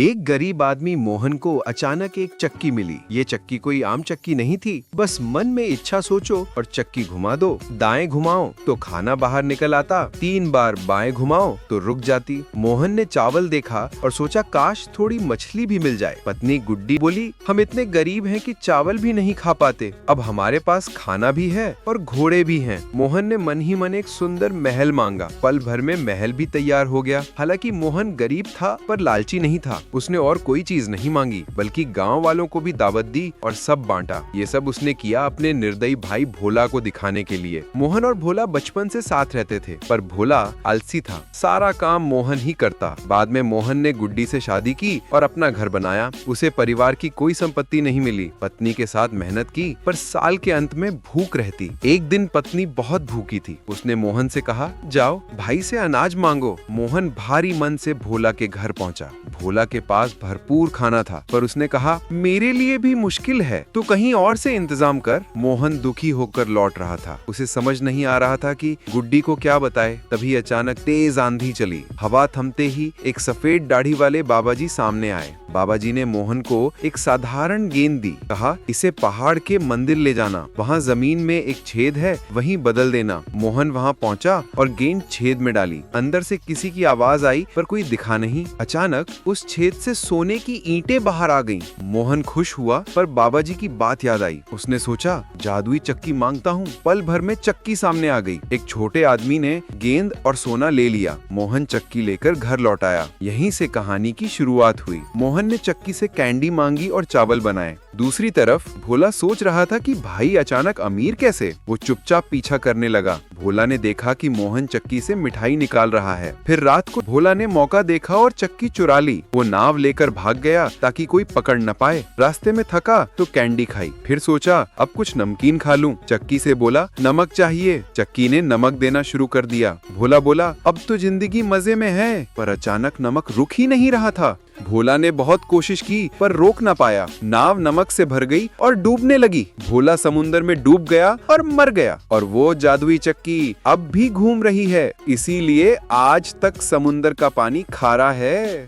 एक गरीब आदमी मोहन को अचानक एक चक्की मिली। ये चक्की कोई आम चक्की नहीं थी। बस मन में इच्छा सोचो और चक्की घुमा दो। दाएं घुमाओ तो खाना बाहर निकल आता, 3 बार बाएं घुमाओ तो रुक जाती। मोहन ने चावल देखा और सोचा काश थोड़ी मछली भी मिल जाए। पत्नी गुड्डी बोली, हम इतने गरीब हैं कि चावल भी नहीं खा पाते, अब हमारे पास खाना भी है और घोड़े भी हैं। मोहन ने मन ही मन एक सुंदर महल मांगा। पल भर में महल भी तैयार हो गया। हालांकि मोहन गरीब था पर लालची नहीं था। उसने और कोई चीज नहीं मांगी, बल्कि गांव वालों को भी दावत दी और सब बांटा। ये सब उसने किया अपने निर्दयी भाई भोला को दिखाने के लिए। मोहन और भोला बचपन से साथ रहते थे, पर भोला आलसी था। सारा काम मोहन ही करता। बाद में मोहन ने गुड्डी से शादी की और अपना घर बनाया। उसे परिवार की कोई संपत्ति नहीं मिली। पत्नी के साथ मेहनत की, पर साल के अंत में भूख रहती। एक दिन पत्नी बहुत भूखी थी। उसने मोहन से कहा, जाओ भाई से अनाज मांगो। मोहन भारी मन से भोला के घर पहुंचा। भोला के पास भरपूर खाना था, पर उसने कहा, मेरे लिए भी मुश्किल है, तो कहीं और से इंतजाम कर। मोहन दुखी होकर लौट रहा था। उसे समझ नहीं आ रहा था कि गुड्डी को क्या बताए। तभी अचानक तेज आंधी चली। हवा थमते ही एक सफेद दाढ़ी वाले बाबाजी सामने आए। बाबाजी ने मोहन को एक साधारण गेंद दी। कहा, इसे पहाड़ के मंदिर ले जाना, वहाँ जमीन में एक छेद है, वहीं बदल देना। मोहन वहाँ पहुँचा और गेंद छेद में डाली। अंदर से किसी की आवाज आई, पर कोई दिखा नहीं। अचानक उस छेद से सोने की ईंटें बाहर आ गईं। मोहन खुश हुआ, पर बाबाजी की बात याद आई। उसने सोचा, जादुई चक्की मांगता हूँ। पल भर में चक्की सामने आ गई। एक छोटे आदमी ने गेंद और सोना ले लिया। मोहन चक्की लेकर घर लौट आया। यहीं से कहानी की शुरुआत हुई। मोहन ने चक्की से कैंडी मांगी और चावल बनाए। दूसरी तरफ भोला सोच रहा था कि भाई अचानक अमीर कैसे। वो चुपचाप पीछा करने लगा। भोला ने देखा कि मोहन चक्की से मिठाई निकाल रहा है। फिर रात को भोला ने मौका देखा और चक्की चुरा ली। वो नाव लेकर भाग गया ताकि कोई पकड़ न पाए। रास्ते में थका तो कैंडी खाई। फिर सोचा, अब कुछ नमकीन खा लूं। चक्की से बोला, नमक चाहिए। चक्की ने नमक देना शुरू कर दिया। भोला बोला, अब तो जिंदगी मजे में है। पर अचानक नमक रुक ही नहीं रहा था। भोला ने बहुत कोशिश की, पर रोक न पाया। नाव नमक से भर गई और डूबने लगी। भोला समुंदर में डूब गया और मर गया। और वो जादुई चक्की अब भी घूम रही है। इसीलिए आज तक समुंदर का पानी खारा है।